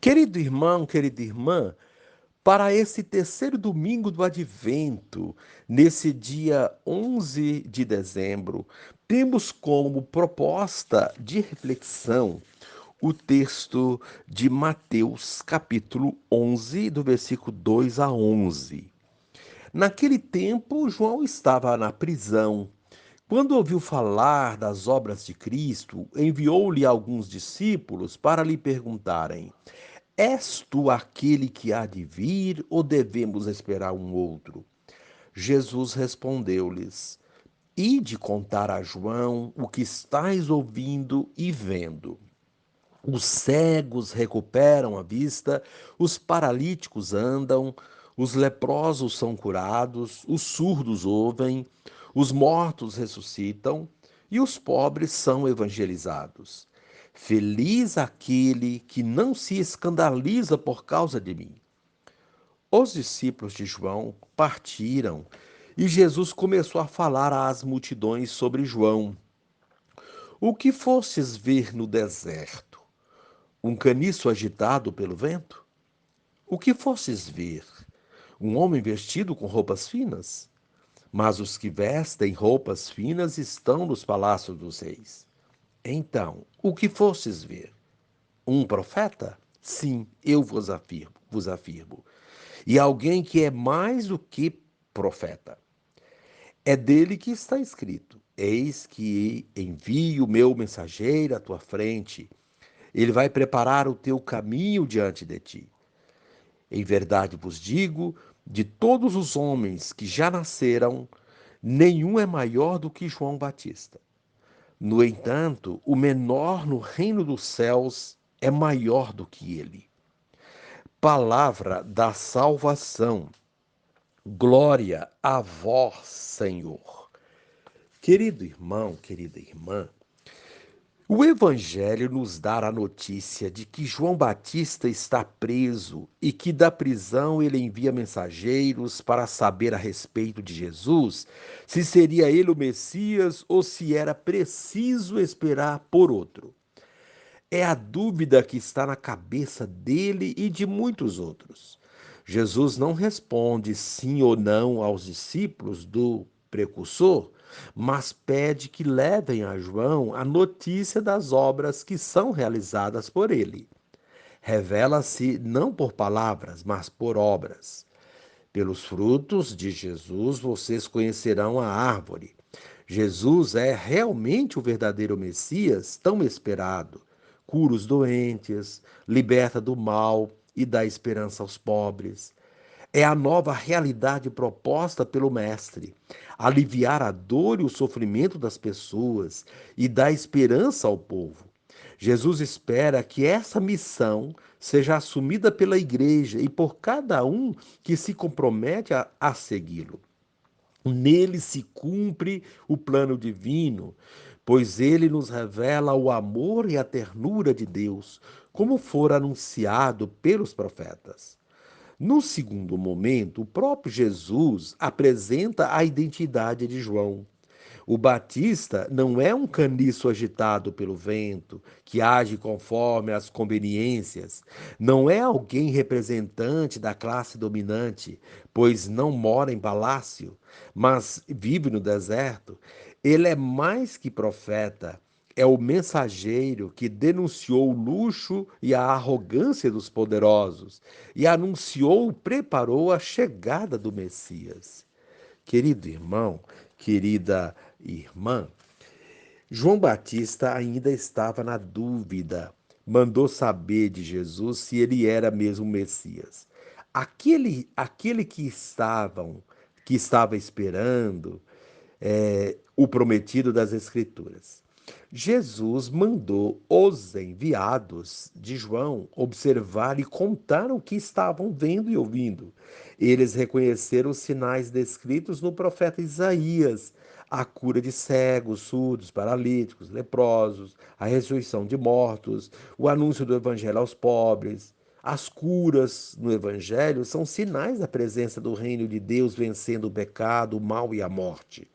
Querido irmão, querida irmã, para esse terceiro domingo do Advento, nesse dia 11 de dezembro, temos como proposta de reflexão o texto de Mateus, capítulo 11, do versículo 2 a 11. Naquele tempo, João estava na prisão. Quando ouviu falar das obras de Cristo, enviou-lhe alguns discípulos para lhe perguntarem: És tu aquele que há de vir, ou devemos esperar um outro? Jesus respondeu-lhes: Ide contar a João o que estáis ouvindo e vendo. Os cegos recuperam a vista, os paralíticos andam, os leprosos são curados, os surdos ouvem, os mortos ressuscitam e os pobres são evangelizados. Feliz aquele que não se escandaliza por causa de mim. Os discípulos de João partiram e Jesus começou a falar às multidões sobre João. O que fostes ver no deserto? Um caniço agitado pelo vento? O que fostes ver? Um homem vestido com roupas finas? Mas os que vestem roupas finas estão nos palácios dos reis. Então, o que fostes ver? Um profeta? Sim, eu vos afirmo. E alguém que é mais do que profeta. É dele que está escrito: Eis que envio o meu mensageiro à tua frente. Ele vai preparar o teu caminho diante de ti. Em verdade vos digo, de todos os homens que já nasceram, nenhum é maior do que João Batista. No entanto, o menor no reino dos céus é maior do que ele. Palavra da salvação. Glória a vós, Senhor. Querido irmão, querida irmã, o Evangelho nos dá a notícia de que João Batista está preso e que da prisão ele envia mensageiros para saber a respeito de Jesus, se seria ele o Messias ou se era preciso esperar por outro. É a dúvida que está na cabeça dele e de muitos outros. Jesus não responde sim ou não aos discípulos do precursor, mas pede que levem a João a notícia das obras que são realizadas por ele. Revela-se não por palavras, mas por obras. Pelos frutos de Jesus vocês conhecerão a árvore. Jesus é realmente o verdadeiro Messias, tão esperado. Cura os doentes, liberta do mal e dá esperança aos pobres. É a nova realidade proposta pelo Mestre, aliviar a dor e o sofrimento das pessoas e dar esperança ao povo. Jesus espera que essa missão seja assumida pela igreja e por cada um que se compromete a segui-lo. Nele se cumpre o plano divino, pois ele nos revela o amor e a ternura de Deus, como for anunciado pelos profetas. No segundo momento, o próprio Jesus apresenta a identidade de João. O Batista não é um caniço agitado pelo vento, que age conforme as conveniências. Não é alguém representante da classe dominante, pois não mora em palácio, mas vive no deserto. Ele é mais que profeta. É o mensageiro que denunciou o luxo e a arrogância dos poderosos e anunciou, preparou a chegada do Messias. Querido irmão, querida irmã, João Batista ainda estava na dúvida. Mandou saber de Jesus se ele era mesmo o Messias. Aquele que estava esperando o prometido das Escrituras. Jesus mandou os enviados de João observar e contar o que estavam vendo e ouvindo. Eles reconheceram os sinais descritos no profeta Isaías: a cura de cegos, surdos, paralíticos, leprosos, a ressurreição de mortos, o anúncio do evangelho aos pobres. As curas no Evangelho são sinais da presença do reino de Deus vencendo o pecado, o mal e a morte.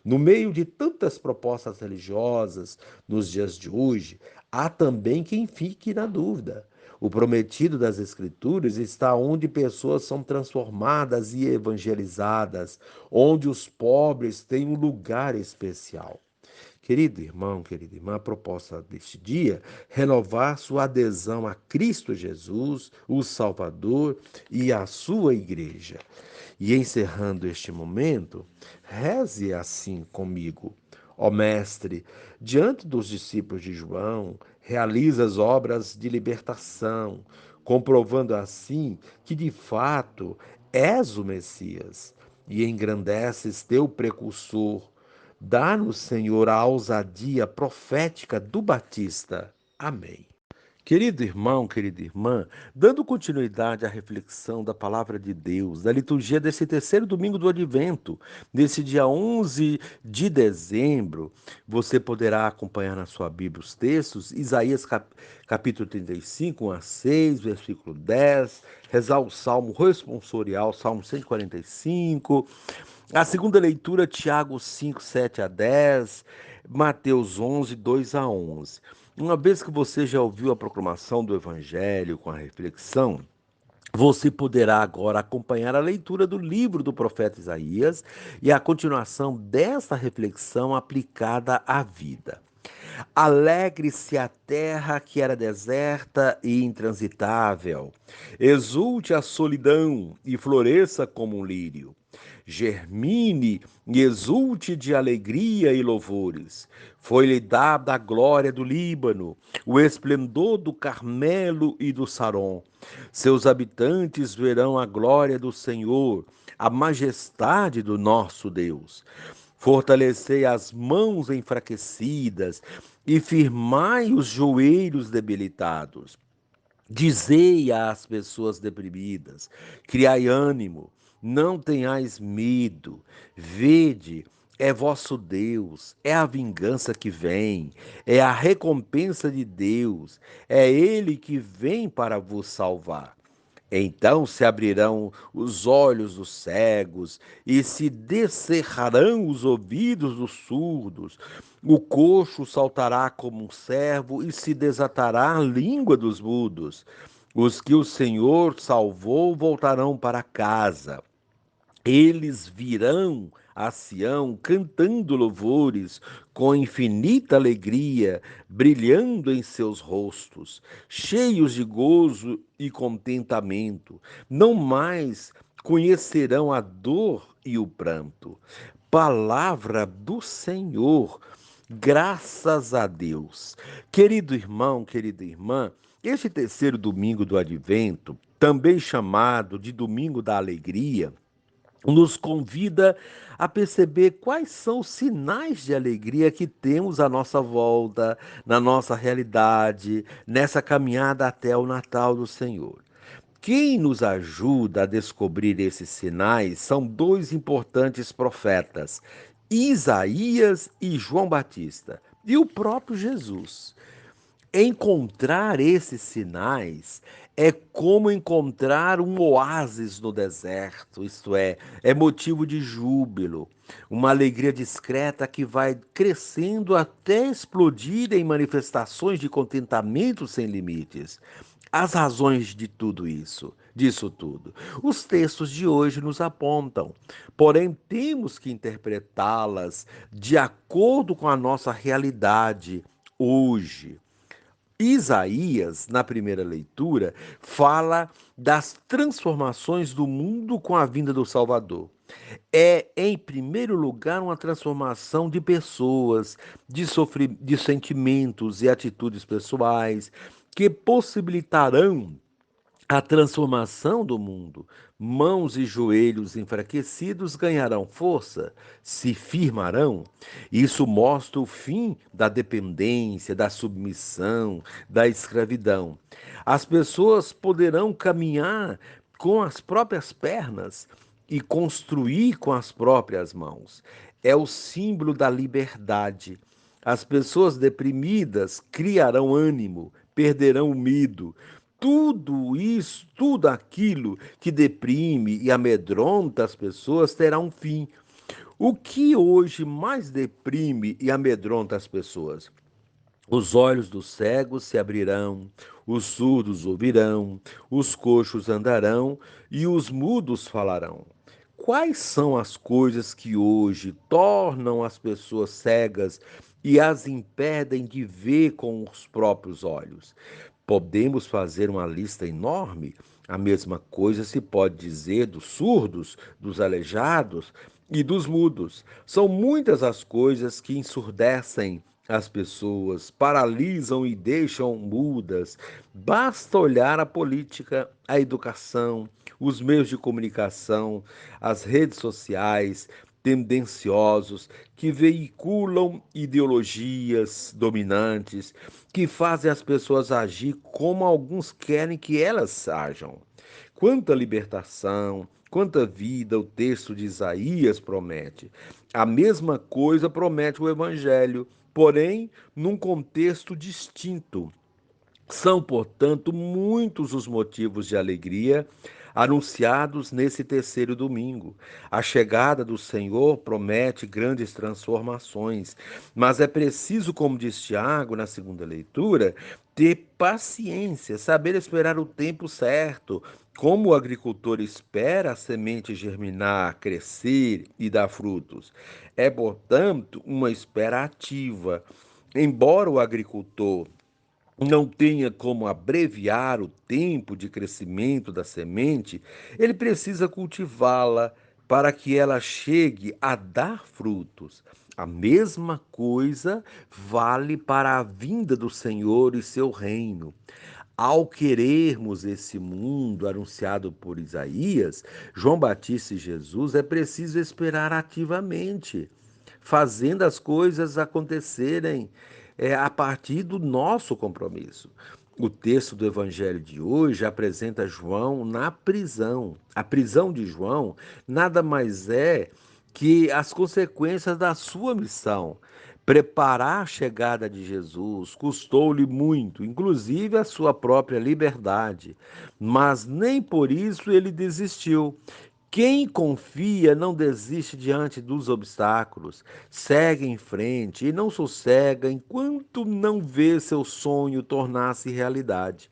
No meio de tantas propostas religiosas nos dias de hoje, há também quem fique na dúvida. O prometido das Escrituras está onde pessoas são transformadas e evangelizadas, onde os pobres têm um lugar especial. Querido irmão, querida irmã, a proposta deste dia, renovar sua adesão a Cristo Jesus, o Salvador e a sua igreja. E encerrando este momento, reze assim comigo. Ó Mestre, diante dos discípulos de João, realiza as obras de libertação, comprovando assim que de fato és o Messias e engrandeces teu precursor. Dá-nos, Senhor, a ousadia profética do Batista. Amém. Querido irmão, querida irmã, dando continuidade à reflexão da palavra de Deus, da liturgia desse terceiro domingo do Advento, nesse dia 11 de dezembro, você poderá acompanhar na sua Bíblia os textos, Isaías capítulo 35, 1 a 6, versículo 10, rezar o Salmo responsorial, Salmo 145, a segunda leitura, Tiago 5, 7 a 10, Mateus 11, 2 a 11. Uma vez que você já ouviu a proclamação do Evangelho com a reflexão, você poderá agora acompanhar a leitura do livro do profeta Isaías e a continuação desta reflexão aplicada à vida. Alegre-se a terra que era deserta e intransitável. Exulte a solidão e floresça como um lírio. Germine e exulte de alegria e louvores. Foi-lhe dada a glória do Líbano, o esplendor do Carmelo e do Saron. Seus habitantes verão a glória do Senhor, a majestade do nosso Deus. Fortalecei as mãos enfraquecidas e firmai os joelhos debilitados. Dizei às pessoas deprimidas: criai ânimo, não tenhais medo. Vede, é vosso Deus, é a vingança que vem, é a recompensa de Deus, é Ele que vem para vos salvar. Então se abrirão os olhos dos cegos e se descerrarão os ouvidos dos surdos. O coxo saltará como um cervo e se desatará a língua dos mudos. Os que o Senhor salvou voltarão para casa. Eles virão a Sião cantando louvores, com infinita alegria, brilhando em seus rostos, cheios de gozo e contentamento. Não mais conhecerão a dor e o pranto. Palavra do Senhor. Graças a Deus. Querido irmão, querida irmã, este terceiro domingo do Advento, também chamado de Domingo da Alegria, nos convida a perceber quais são os sinais de alegria que temos à nossa volta, na nossa realidade, nessa caminhada até o Natal do Senhor. Quem nos ajuda a descobrir esses sinais são dois importantes profetas, Isaías e João Batista, e o próprio Jesus. Encontrar esses sinais é como encontrar um oásis no deserto, isto é motivo de júbilo, uma alegria discreta que vai crescendo até explodir em manifestações de contentamento sem limites. As razões de tudo isso, disso tudo, os textos de hoje nos apontam, porém temos que interpretá-las de acordo com a nossa realidade hoje. Isaías, na primeira leitura, fala das transformações do mundo com a vinda do Salvador. É, em primeiro lugar, uma transformação de pessoas, de sentimentos e atitudes pessoais que possibilitarão a transformação do mundo. Mãos e joelhos enfraquecidos ganharão força, se firmarão. Isso mostra o fim da dependência, da submissão, da escravidão. As pessoas poderão caminhar com as próprias pernas e construir com as próprias mãos. É o símbolo da liberdade. As pessoas deprimidas criarão ânimo, perderão o medo. Tudo isso, tudo aquilo que deprime e amedronta as pessoas terá um fim. O que hoje mais deprime e amedronta as pessoas? Os olhos dos cegos se abrirão, os surdos ouvirão, os coxos andarão e os mudos falarão. Quais são as coisas que hoje tornam as pessoas cegas e as impedem de ver com os próprios olhos? Podemos fazer uma lista enorme. A mesma coisa se pode dizer dos surdos, dos aleijados e dos mudos. São muitas as coisas que ensurdecem as pessoas, paralisam e deixam mudas. Basta olhar a política, a educação, os meios de comunicação, as redes sociais, tendenciosos, que veiculam ideologias dominantes, que fazem as pessoas agir como alguns querem que elas ajam. Quanta libertação, quanta vida o texto de Isaías promete. A mesma coisa promete o Evangelho, porém num contexto distinto. São, portanto, muitos os motivos de alegria anunciados nesse terceiro domingo. A chegada do Senhor promete grandes transformações, mas é preciso, como diz Tiago na segunda leitura, ter paciência, saber esperar o tempo certo, como o agricultor espera a semente germinar, crescer e dar frutos. É, portanto, uma espera ativa. Embora o agricultor não tenha como abreviar o tempo de crescimento da semente, ele precisa cultivá-la para que ela chegue a dar frutos. A mesma coisa vale para a vinda do Senhor e seu reino. Ao querermos esse mundo anunciado por Isaías, João Batista e Jesus, é preciso esperar ativamente, fazendo as coisas acontecerem a partir do nosso compromisso. O texto do Evangelho de hoje apresenta João na prisão. A prisão de João nada mais é que as consequências da sua missão. Preparar a chegada de Jesus custou-lhe muito, inclusive a sua própria liberdade, mas nem por isso ele desistiu. Quem confia não desiste diante dos obstáculos, segue em frente e não sossega enquanto não vê seu sonho tornar-se realidade.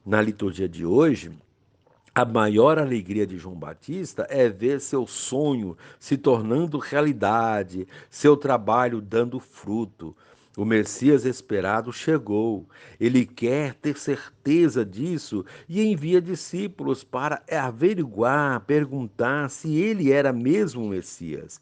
Na liturgia de hoje, a maior alegria de João Batista é ver seu sonho se tornando realidade, seu trabalho dando fruto. O Messias esperado chegou. Ele quer ter certeza disso e envia discípulos para averiguar, perguntar se ele era mesmo o Messias.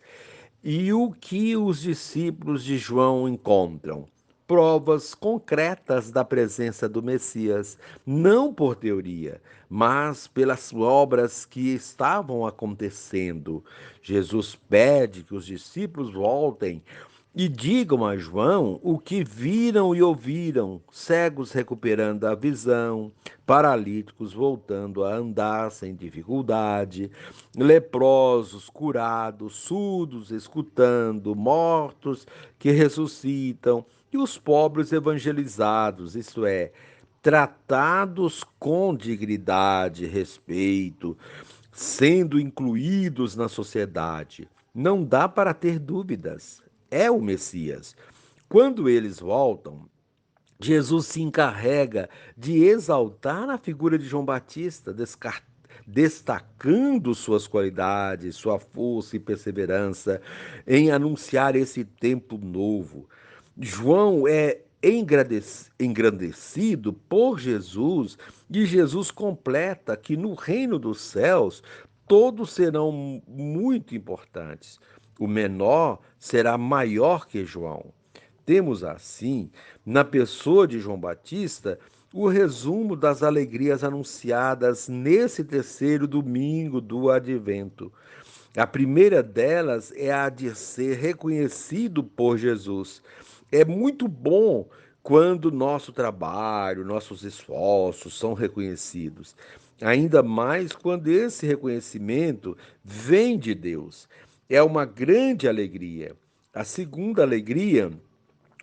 E o que os discípulos de João encontram? Provas concretas da presença do Messias, não por teoria, mas pelas obras que estavam acontecendo. Jesus pede que os discípulos voltem e digam a João o que viram e ouviram: cegos recuperando a visão, paralíticos voltando a andar sem dificuldade, leprosos curados, surdos escutando, mortos que ressuscitam e os pobres evangelizados, isto é, tratados com dignidade, respeito, sendo incluídos na sociedade. Não dá para ter dúvidas. É o Messias. Quando eles voltam, Jesus se encarrega de exaltar a figura de João Batista, destacando suas qualidades, sua força e perseverança em anunciar esse tempo novo. João é engrandecido por Jesus e Jesus completa que no reino dos céus todos serão muito importantes. O menor será maior que João. Temos assim, na pessoa de João Batista, o resumo das alegrias anunciadas nesse terceiro domingo do Advento. A primeira delas é a de ser reconhecido por Jesus. É muito bom quando nosso trabalho, nossos esforços são reconhecidos. Ainda mais quando esse reconhecimento vem de Deus. É uma grande alegria. A segunda alegria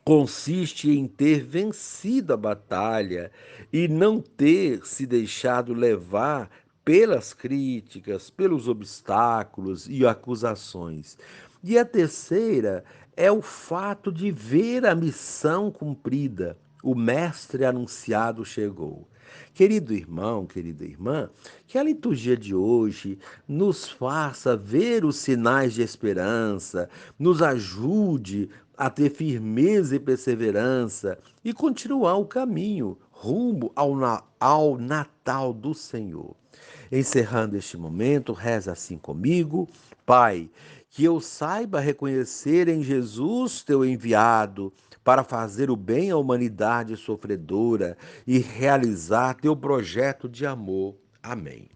consiste em ter vencido a batalha e não ter se deixado levar pelas críticas, pelos obstáculos e acusações. E a terceira é o fato de ver a missão cumprida. O Mestre anunciado chegou. Querido irmão, querida irmã, que a liturgia de hoje nos faça ver os sinais de esperança, nos ajude a ter firmeza e perseverança e continuar o caminho rumo ao Natal do Senhor. Encerrando este momento, reza assim comigo: Pai, que eu saiba reconhecer em Jesus teu enviado para fazer o bem à humanidade sofredora e realizar teu projeto de amor. Amém.